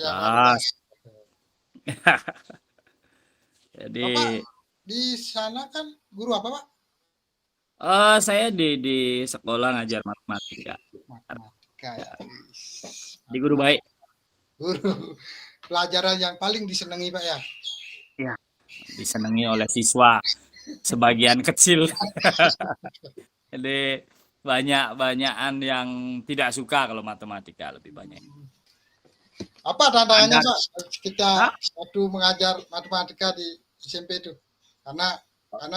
yang lainnya. Jadi Bapak di sana kan guru apa, Pak? saya di sekolah ngajar matematika. Matematika Ya, ya. di guru baik. Guru pelajaran yang paling disenangi, Pak ya. Ya, disenangi oleh siswa sebagian kecil. Jadi banyak-banyakan yang tidak suka kalau matematika lebih banyak. Apa tantangannya, Anda, Pak, kita Hah? waktu mengajar matematika di SMP itu? Karena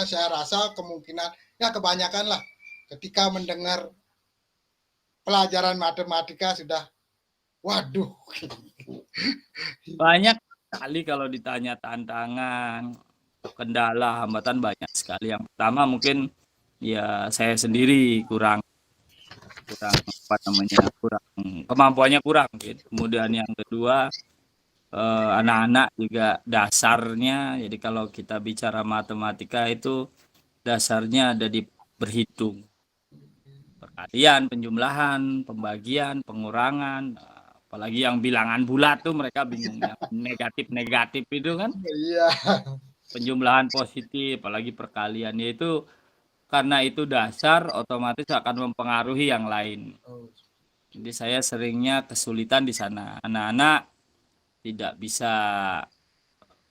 saya rasa kemungkinan ya kebanyakan lah ketika mendengar pelajaran matematika sudah waduh. Banyak sekali kalau ditanya tantangan, kendala, hambatan banyak sekali. Yang pertama mungkin ya saya sendiri kurang kurang apa namanya kurang kemampuannya kurang gitu. Kemudian yang kedua anak-anak juga dasarnya. Jadi kalau kita bicara matematika itu dasarnya ada di berhitung, perkalian, penjumlahan, pembagian, pengurangan. Apalagi yang bilangan bulat tuh mereka bingung yang negatif-negatif itu kan, Iya. penjumlahan positif, apalagi perkalian yaitu karena itu dasar otomatis akan mempengaruhi yang lain. Jadi saya seringnya kesulitan di sana. Anak-anak tidak bisa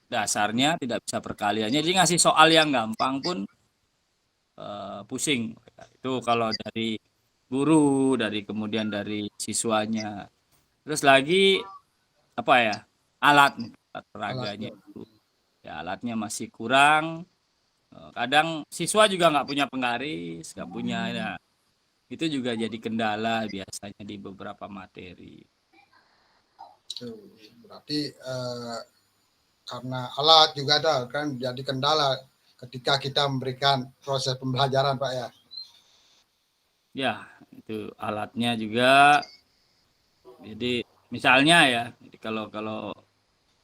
dasarnya, tidak bisa perkaliannya. Jadi ngasih soal yang gampang pun pusing. Itu kalau dari guru, dari kemudian dari siswanya. Terus lagi apa ya? Alat peraganya Alatnya. itu. Ya alatnya masih kurang. Kadang siswa juga nggak punya penggaris, nggak punya. Ya, itu juga jadi kendala biasanya di beberapa materi. Berarti karena alat juga ada kan jadi kendala ketika kita memberikan proses pembelajaran, Pak ya. Ya, itu alatnya juga. Jadi misalnya ya, jadi kalau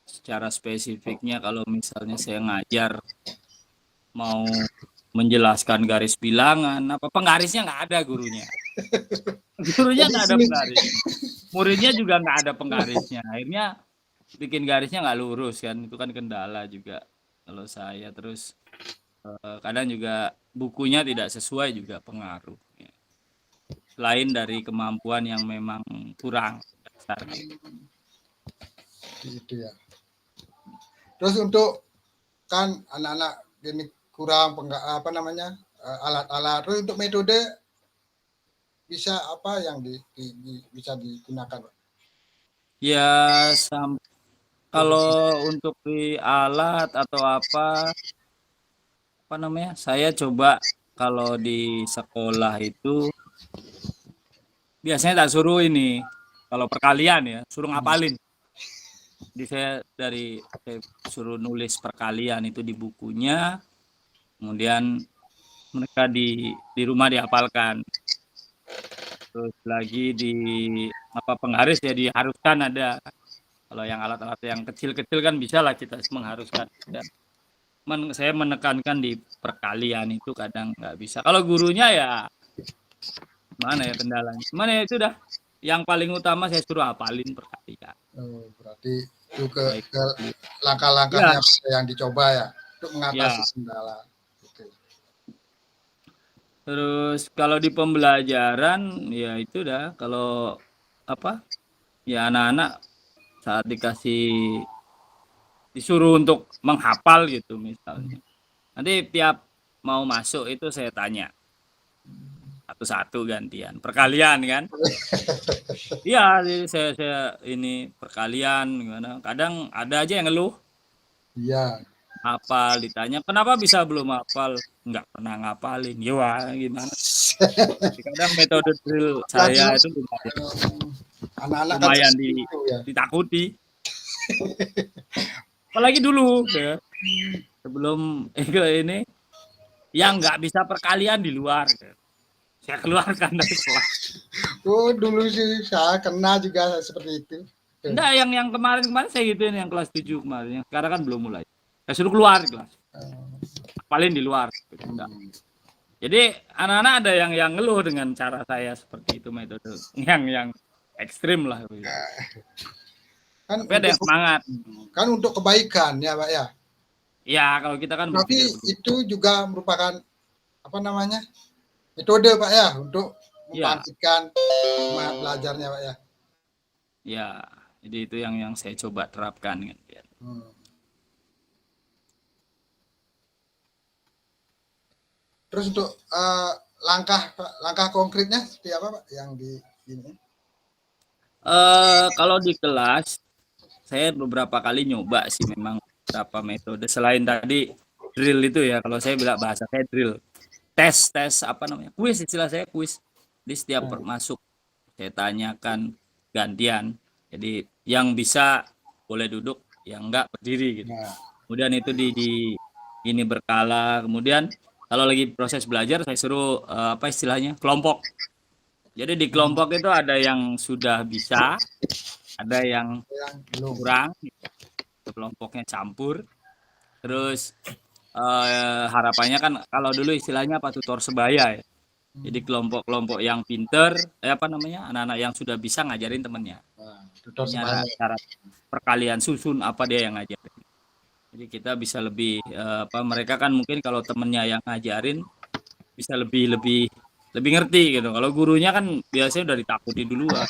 secara spesifiknya kalau misalnya saya ngajar mau menjelaskan garis bilangan, apa penggarisnya nggak ada gurunya. Gurunya Jadi nggak ada sulit. penggaris. Muridnya juga nggak ada penggarisnya. Akhirnya bikin garisnya nggak lurus kan, itu kan kendala juga kalau saya. Terus kadang juga bukunya tidak sesuai juga pengaruh. Ya. Selain dari kemampuan yang memang kurang dasarnya. Gitu ya. Terus untuk kan anak-anak ini kurang apa namanya alat-alat. Terus untuk metode bisa apa yang bisa digunakan, Pak? Ya, kalau untuk di alat atau apa namanya, saya coba kalau di sekolah itu biasanya tak suruh ini, kalau perkalian ya, suruh ngapalin. Jadi saya suruh nulis perkalian itu di bukunya, kemudian mereka di rumah dihafalkan. Terus lagi di apa penggaris ya diharuskan ada. Kalau yang alat-alat yang kecil-kecil kan bisa lah kita mengharuskan. Saya menekankan di perkalian itu kadang nggak bisa. Kalau gurunya ya mana ya kendalanya. Mana ya itu dah. Yang paling utama saya suruh hafalin perkalian. Berarti itu Baik. ke Ya, langkah-langkahnya yang dicoba ya untuk mengatasi ya. kendala. Gitu. Terus kalau di pembelajaran ya itu dah. Kalau apa? Ya anak-anak saat disuruh untuk menghafal gitu misalnya. Nanti tiap mau masuk itu saya tanya satu-satu gantian. Perkalian kan? Iya, jadi saya ini perkalian gimana. Kadang ada aja yang ngeluh, Iya. hafal ditanya, "Kenapa bisa belum hafal?" Nggak pernah ngapalin. Ya wah, gimana? Kadang metode drill saya Karena itu lumayan, anak-anak kan lumayan seperti itu ya. ditakuti. Apalagi dulu ya, sebelum ini yang nggak bisa perkalian di luar. Saya keluarkan dari kelas. Oh, dulu sih saya kena juga seperti itu. Enggak, yang kemarin-kemarin saya gituin yang kelas 7 kemarin. Yang sekarang kan belum mulai. Saya suruh keluar kelas. Paling di luar. Enggak. Jadi anak-anak ada yang ngeluh dengan cara saya seperti itu metode yang ekstrim lah. Kan Tapi ada yang semangat. kan untuk kebaikan ya Pak ya. Ya, kalau kita kan Tapi berpikir begitu. itu juga merupakan apa namanya metode Pak ya untuk Ya, membangkitkan semangat belajarnya Pak ya. ya. Jadi itu yang saya coba terapkan kan. Hmm. Terus untuk langkah konkretnya seperti apa Pak yang di ini? Kalau di kelas saya beberapa kali nyoba sih memang beberapa metode selain tadi drill itu ya, kalau saya bilang bahasa saya drill. Tes apa namanya? Kuis, istilah saya kuis. Di setiap masuk saya tanyakan gantian. Jadi yang bisa boleh duduk, yang enggak berdiri gitu. Nah, Kemudian itu di ini berkala. Kemudian kalau lagi proses belajar saya suruh apa istilahnya? Kelompok. Jadi di kelompok itu ada yang sudah bisa, ada yang yang belum. kurang, kelompoknya campur. Terus harapannya kan kalau dulu istilahnya apa tutor sebaya ya. Jadi kelompok-kelompok yang pinter, apa namanya, anak-anak yang sudah bisa ngajarin temennya. Nah, tutor Ini sebaya. cara perkalian susun apa dia yang ngajarin. Jadi kita bisa lebih apa mereka kan mungkin kalau temennya yang ngajarin bisa lebih ngerti gitu. Kalau gurunya kan biasanya udah ditakuti duluan.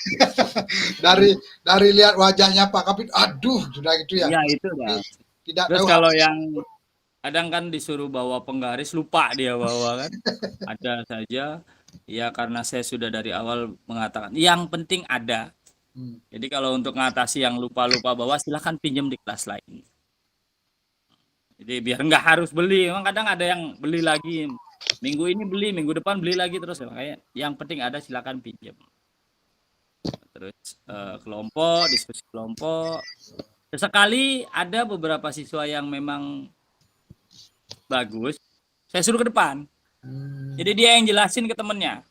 dari lihat wajahnya Pak Kapit, aduh sudah gitu ya. Iya itu dah. Tidak Terus tahu kalau yang kadang kan disuruh bawa penggaris lupa dia bawa kan. Ada saja. Ya karena saya sudah dari awal mengatakan yang penting ada. Jadi kalau untuk mengatasi yang lupa-lupa bawa silahkan pinjam di kelas lain. Jadi biar nggak harus beli. Memang kadang ada yang beli lagi. Minggu ini beli, minggu depan beli lagi terus. Kayak yang penting ada silahkan pinjam. Terus kelompok, diskusi kelompok. Sesekali ada beberapa siswa yang memang bagus. Saya suruh ke depan. Jadi dia yang jelasin ke temennya.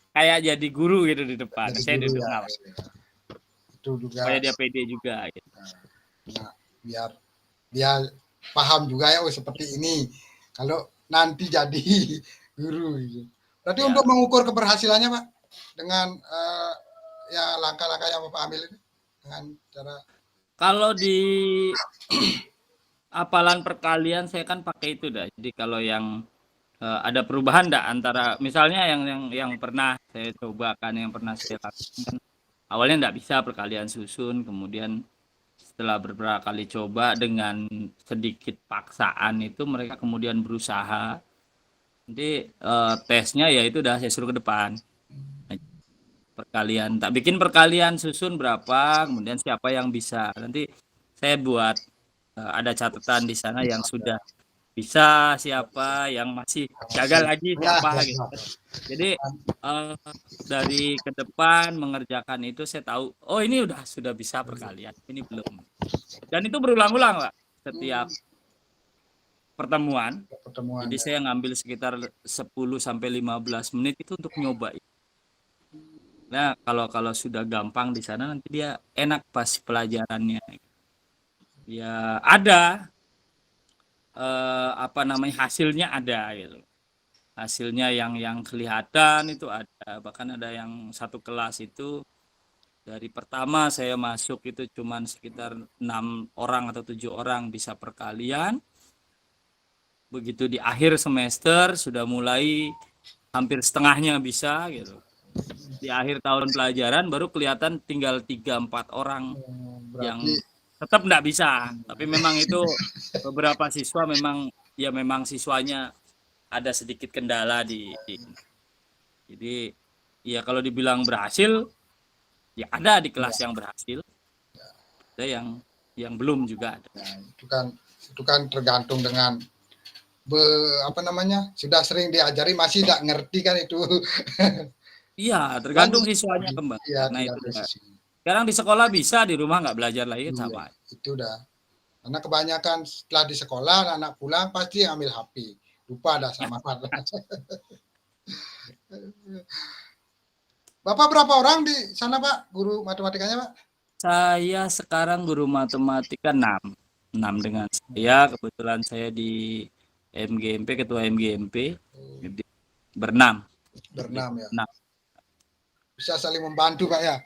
Kayak jadi guru gitu di depan. Jadi Saya guru duduk ya. ngawal. Itu juga. Supaya dia pede juga. Gitu. Nah, biar dia paham juga ya, oh seperti ini. Kalau nanti jadi guru. Gitu. Berarti Ya. untuk mengukur keberhasilannya Pak, dengan ya langkah-langkah yang Bapak ambil ini, dengan cara. Kalau di hafalan perkalian saya kan pakai itu dah. Jadi kalau yang ada perubahan enggak antara misalnya yang pernah saya cobakan, yang pernah saya lakukan. Awalnya enggak bisa perkalian susun, kemudian setelah beberapa kali coba dengan sedikit paksaan itu mereka kemudian berusaha. Nanti tesnya ya itu udah saya suruh ke depan. Perkalian, tak bikin perkalian susun berapa, kemudian siapa yang bisa. Nanti saya buat ada catatan di sana yang sudah bisa siapa, yang masih gagal lagi siapa gitu. Jadi dari ke depan mengerjakan itu saya tahu, oh ini sudah bisa perkalian, ini belum. Dan itu berulang-ulang Pak, setiap pertemuan. Jadi saya ngambil sekitar 10 sampai 15 menit itu untuk nyoba. Nah, kalau sudah gampang di sana nanti dia enak pas pelajarannya. Ya ada apa namanya hasilnya ada gitu. Hasilnya yang kelihatan itu ada. Bahkan ada yang satu kelas itu dari pertama saya masuk itu cuman sekitar 6 orang atau 7 orang bisa perkalian. Begitu di akhir semester sudah mulai hampir setengahnya bisa gitu. Di akhir tahun pelajaran baru kelihatan tinggal 3-4 orang yang tetap enggak bisa. Tapi memang itu beberapa siswa memang siswanya ada sedikit kendala di. Jadi ya kalau dibilang berhasil ya ada di kelas yang berhasil. Ada yang belum juga ada. Nah, itu kan tergantung dengan apa namanya? Sudah sering diajari masih tidak ngerti kan itu. Iya, tergantung siswanya kembali. Ya, Karena itu sekarang di sekolah bisa, di rumah nggak belajar lagi sama. Itu udah. Karena kebanyakan setelah di sekolah anak pulang pasti ambil HP. Lupa dah sama Bapak berapa orang di sana Pak, guru matematikanya Pak? Saya sekarang guru matematika 6 dengan saya. Kebetulan saya di MGMP, ketua MGMP. Jadi berenam ya. Bisa saling membantu Pak ya?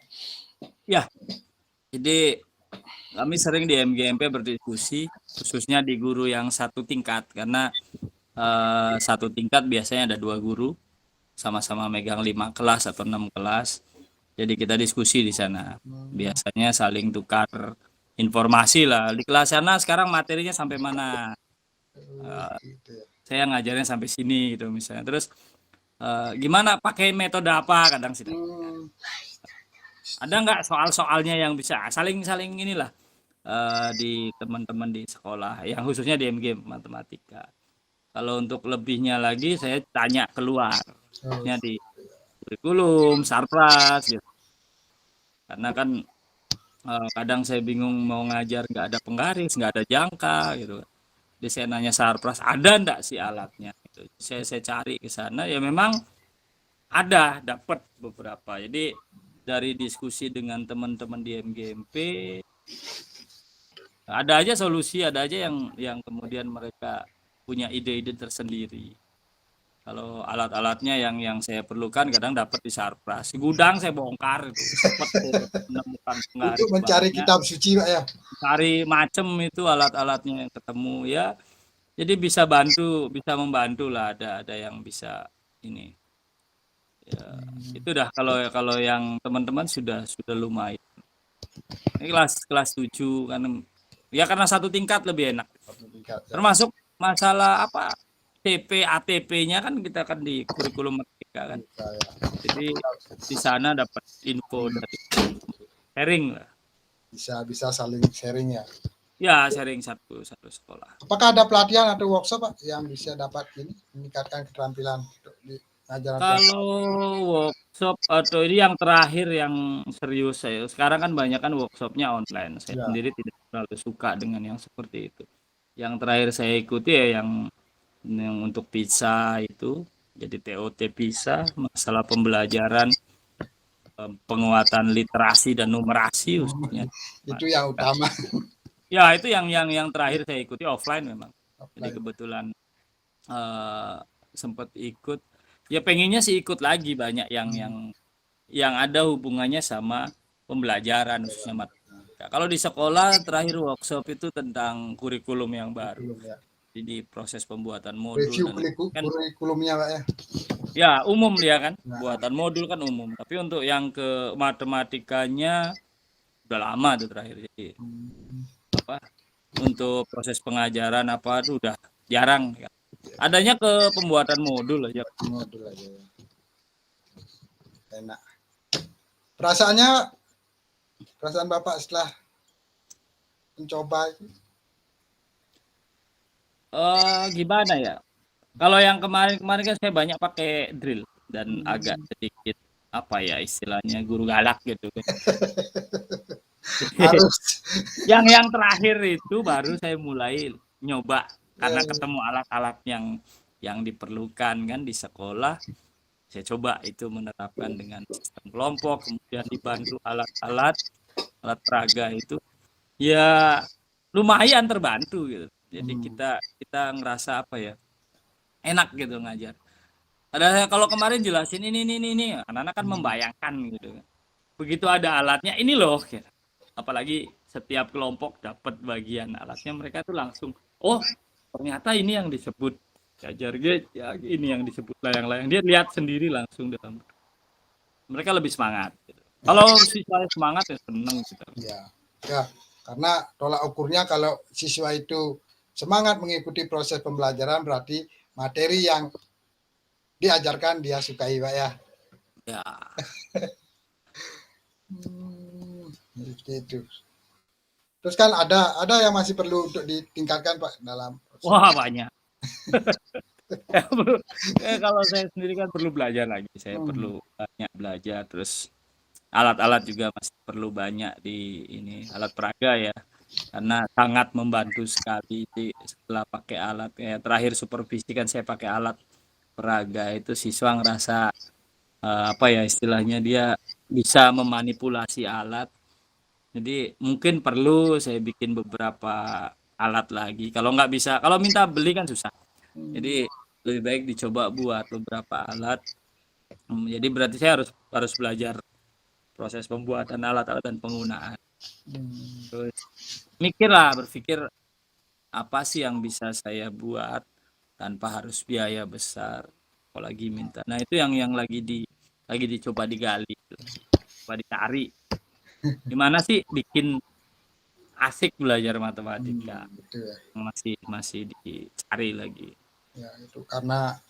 Ya, Jadi kami sering di MGMP berdiskusi, khususnya di guru yang satu tingkat, karena satu tingkat biasanya ada 2 guru, sama-sama megang 5 kelas atau 6 kelas. Jadi kita diskusi di sana. Biasanya saling tukar informasi lah. Di kelas sana sekarang materinya sampai mana? Gitu ya. Saya ngajarnya sampai sini gitu misalnya. Terus gimana pakai metode apa kadang sih. Hmm, Ada nggak soal-soalnya yang bisa saling-saling inilah di teman-teman di sekolah, yang khususnya di MG matematika. Kalau untuk lebihnya lagi saya tanya keluar, oh, khususnya di kurikulum, sarpras gitu. Karena kan kadang saya bingung mau ngajar nggak ada penggaris, nggak ada jangka gitu. Jadi saya nanya sarpras ada ndak sih alatnya gitu. Saya cari ke sana ya memang ada, dapat beberapa. Jadi dari diskusi dengan teman-teman di MGMP ada aja solusi, ada aja yang kemudian mereka punya ide-ide tersendiri. Kalau alat-alatnya yang saya perlukan kadang dapat di sarpras. Di gudang saya bongkar itu, sempat menemukan untuk penggaris mencari banyak, kitab suci Pak ya. cari macem itu alat-alatnya yang ketemu ya. Jadi bisa bantu, bisa membantu lah, ada yang bisa ini. Ya, itu dah kalau kalau yang teman-teman sudah lumayan. Ini kelas 7 kan ya karena satu tingkat lebih enak. Satu tingkat ya. Termasuk masalah apa TP ATP-nya kan kita kan di kurikulum Merdeka kan. Bisa, ya. Jadi di sana dapat info dari sharing lah. Bisa saling sharing ya. Ya sharing satu sekolah. Apakah ada pelatihan atau workshop Pak yang bisa dapat ini meningkatkan keterampilan untuk di ajaran Kalau workshop atau ini yang terakhir yang serius saya, sekarang kan banyak kan workshopnya online. Saya ya. sendiri tidak terlalu suka dengan yang seperti itu. Yang terakhir saya ikuti ya yang untuk PISA itu, jadi TOT PISA, masalah pembelajaran penguatan literasi dan numerasi khususnya. Itu yang utama. Ya itu yang terakhir saya ikuti offline memang. Jadi Offline. kebetulan sempat ikut. Ya pengennya sih ikut lagi banyak yang ada hubungannya sama pembelajaran khususnya matematika. Kalau di sekolah terakhir workshop itu tentang kurikulum yang baru. Kurikulum, ya. Jadi proses pembuatan modul Review dan kan kurikulumnya Pak ya. ya umum dia kan, Nah, buatan modul kan umum. Tapi untuk yang ke matematikanya udah lama tuh terakhir. Jadi apa untuk proses pengajaran apa tuh udah jarang ya. Adanya ke pembuatan modul aja. modul aja ya. Enak. Perasaan Bapak setelah mencoba itu? Gimana ya? Kalau yang kemarin-kemarin kan saya banyak pakai drill dan agak sedikit apa ya istilahnya guru galak gitu kan. Harus Yang terakhir itu baru saya mulai nyoba karena ya, ketemu alat-alat yang diperlukan kan di sekolah. Saya coba itu menerapkan dengan sistem kelompok, kemudian dibantu alat peraga itu. Ya lumayan terbantu gitu. Jadi kita ngerasa apa ya? Enak gitu ngajar. Ada kalau kemarin jelasin ini, anak-anak kan membayangkan gitu kan. Begitu ada alatnya, ini loh. Gitu. Apalagi setiap kelompok dapat bagian alatnya, mereka tuh langsung, oh ternyata ini yang disebut ajar ya ini yang disebut layang-layang. Dia lihat sendiri langsung dalam. Mereka lebih semangat. Gitu. Kalau siswa semangat ya seneng gitu. Ya, karena tolak ukurnya kalau siswa itu semangat mengikuti proses pembelajaran berarti materi yang diajarkan dia sukai Pak ya. Ya. Itu. Terus kan ada yang masih perlu untuk ditingkatkan Pak dalam proses. Wah banyak. Kalau saya sendiri kan perlu belajar lagi. Saya perlu banyak belajar. Terus alat-alat juga masih perlu banyak di ini alat peraga ya. Karena sangat membantu sekali setelah pakai alat. Ya, terakhir supervisi kan saya pakai alat peraga itu siswa ngerasa apa ya istilahnya dia bisa memanipulasi alat. Jadi mungkin perlu saya bikin beberapa alat lagi. Kalau nggak bisa, kalau minta beli kan susah. Jadi lebih baik dicoba buat beberapa alat. Jadi berarti saya harus belajar proses pembuatan alat-alat dan penggunaan. Hmm. Terus berpikir apa sih yang bisa saya buat tanpa harus biaya besar, apalagi minta. Nah itu yang lagi dicoba digali, coba dicari. Gimana sih bikin asik belajar matematika? Gitu ya. Masih dicari lagi. Ya, itu karena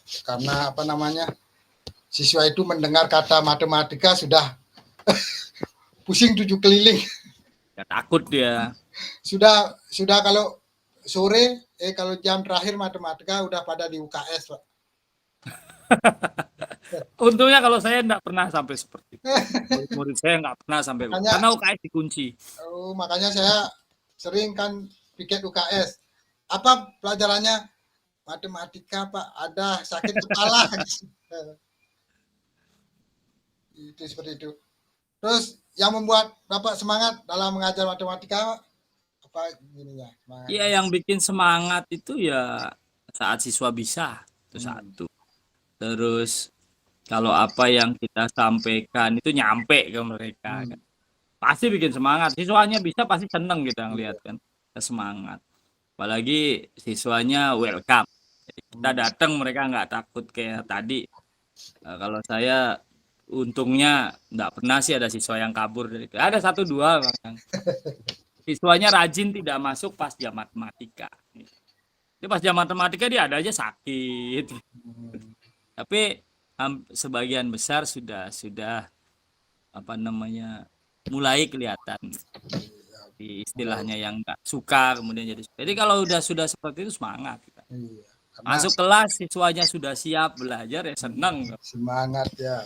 apa namanya? Siswa itu mendengar kata matematika sudah pusing 7 keliling. Ya, takut dia. Sudah kalau sore kalau jam terakhir matematika udah pada di UKS, Pak. Untungnya kalau saya enggak pernah sampai seperti itu. Murid-murid saya enggak pernah sampai Makanya karena UKS dikunci. makanya saya sering kan piket UKS. Apa pelajarannya? Matematika, Pak. Ada sakit kepala. Itu seperti itu. Terus yang membuat Bapak semangat dalam mengajar matematika apa gininya? Semangat. Iya, yang bikin semangat itu ya saat siswa bisa, itu satu. Terus kalau apa yang kita sampaikan itu nyampe ke mereka kan. Pasti bikin semangat. Siswanya bisa pasti seneng kita ngelihat kan. Semangat. Apalagi siswanya welcome. Jadi kita datang mereka nggak takut kayak tadi. Kalau saya untungnya nggak pernah sih ada siswa yang kabur dari itu. Ada satu dua yang siswanya rajin tidak masuk pas jam matematika. Jadi pas jam matematika dia ada aja sakit. Tapi sebagian besar sudah apa namanya mulai kelihatan di istilahnya yang nggak suka kemudian jadi. Jadi kalau sudah seperti itu semangat kita. Iya, karena Masuk kelas siswanya sudah siap belajar ya senang. semangat ya.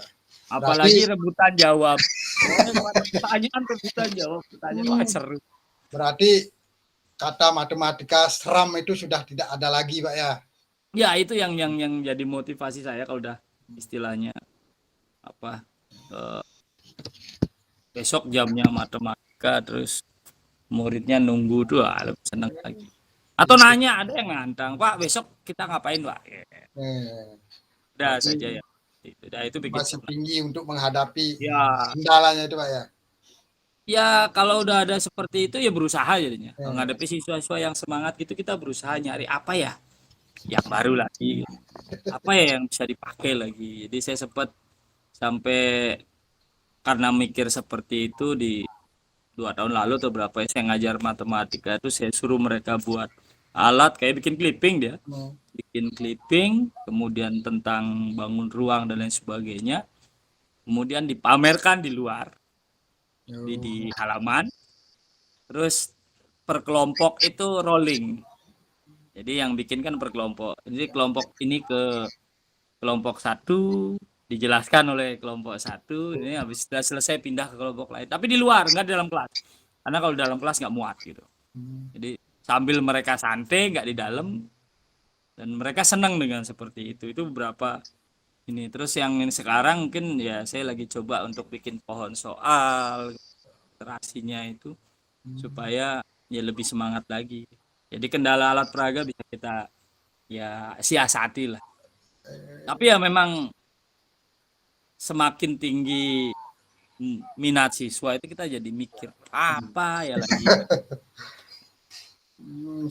Apalagi rebutan jawab. Pertanyaan rebutan jawab, pertanyaan wah seru. Berarti kata matematika seram itu sudah tidak ada lagi, Pak ya. Ya itu yang jadi motivasi saya kalau udah istilahnya apa besok jamnya matematika terus muridnya nunggu tuh lebih senang lagi. Atau nanya ada yang ngantang, Pak besok kita ngapain, Pak? Udah saja ya. Itu bikin Masih senang. tinggi untuk menghadapi Ya. kendalanya itu, Pak ya. Ya kalau udah ada seperti itu ya berusaha jadinya. Menghadapi siswa-siswa yang semangat gitu kita berusaha nyari apa ya yang baru lagi. Apa ya yang bisa dipakai lagi. Jadi saya sempat sampai karena mikir seperti itu di 2 tahun lalu atau berapa ya saya ngajar matematika itu saya suruh mereka buat alat kayak bikin clipping dia. Bikin clipping, kemudian tentang bangun ruang dan lain sebagainya. Kemudian dipamerkan di luar. Di halaman. Terus per kelompok itu rolling. Jadi yang bikin kan per kelompok. Jadi kelompok ini ke kelompok satu dijelaskan oleh kelompok satu. Ini habis sudah selesai pindah ke kelompok lain. Tapi di luar, nggak di dalam kelas. Karena kalau di dalam kelas nggak muat gitu. Jadi sambil mereka santai, nggak di dalam. Dan mereka senang dengan seperti itu. Itu beberapa ini. Terus yang ini sekarang mungkin ya saya lagi coba untuk bikin pohon soal literasinya itu supaya ya lebih semangat lagi. Jadi kendala alat peraga bisa kita ya siasati lah. Tapi ya memang semakin tinggi minat siswa itu kita jadi mikir apa ya lagi.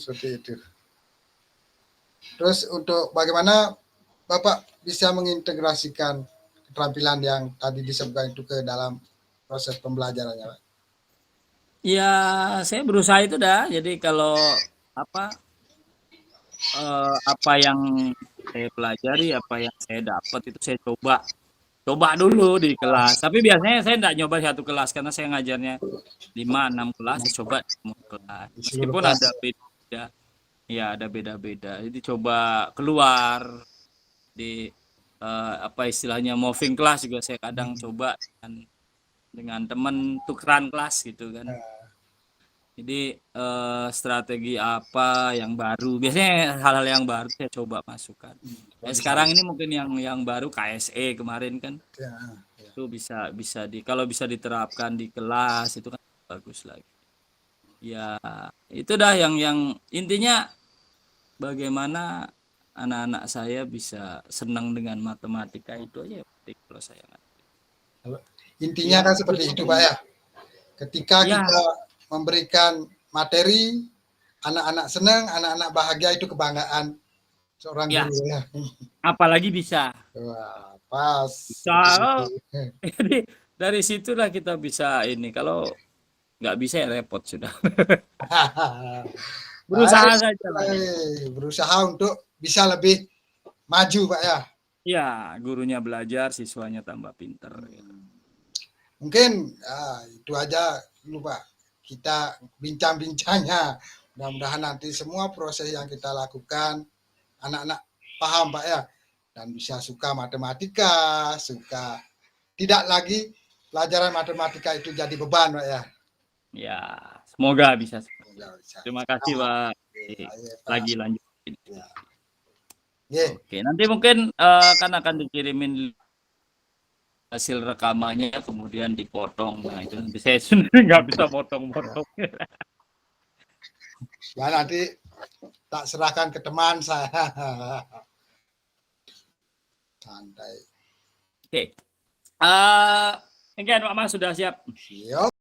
Seperti itu. Terus untuk bagaimana Bapak bisa mengintegrasikan keterampilan yang tadi disebutkan itu ke dalam proses pembelajarannya, Pak? Ya saya berusaha itu dah. Jadi kalau apa yang saya pelajari, apa yang saya dapat itu saya coba dulu di kelas. Tapi biasanya saya enggak nyoba satu kelas karena saya ngajarnya 5-6 kelas, saya coba semua kelas. Meskipun ada beda, ya ada beda-beda. Jadi coba keluar di apa istilahnya moving class juga saya kadang coba dengan teman tukeran kelas gitu kan. Jadi strategi apa yang baru? Biasanya hal-hal yang baru saya coba masukkan. Sekarang ini mungkin yang baru KSE kemarin kan. Itu bisa kalau bisa diterapkan di kelas itu kan bagus lagi. Ya, itu dah yang intinya bagaimana anak-anak saya bisa senang dengan matematika itu aja penting kalau saya. Intinya Ya. kan seperti itu, Pak ya. Ketika Ya. kita memberikan materi, anak-anak senang, anak-anak bahagia, itu kebanggaan seorang Ya. guru ya. Apalagi bisa. Wah, pas. Bisa. Jadi dari situlah kita bisa ini. Kalau nggak bisa ya repot sudah. Berusaha Baik, saja lah. berusaha untuk bisa lebih maju, Pak ya. Ya, gurunya belajar, siswanya tambah pinter. Mungkin itu aja dulu, Pak. Kita bincang-bincangnya. Mudah-mudahan nanti semua proses yang kita lakukan anak-anak paham, Pak ya, dan bisa suka matematika, suka tidak lagi pelajaran matematika itu jadi beban, Pak ya. Ya, semoga bisa. Semoga bisa. Terima kasih, Pak. Ayo, Pak. Lagi lanjut. Ya. Yeah. Oke, nanti mungkin kan akan dikirimin hasil rekamannya, kemudian dipotong. Nah, itu nanti saya sendiri nggak bisa potong-potong. Ya nanti tak serahkan ke teman saya. Santai. Oke. Mungkin Pak Mas sudah siap. Siap.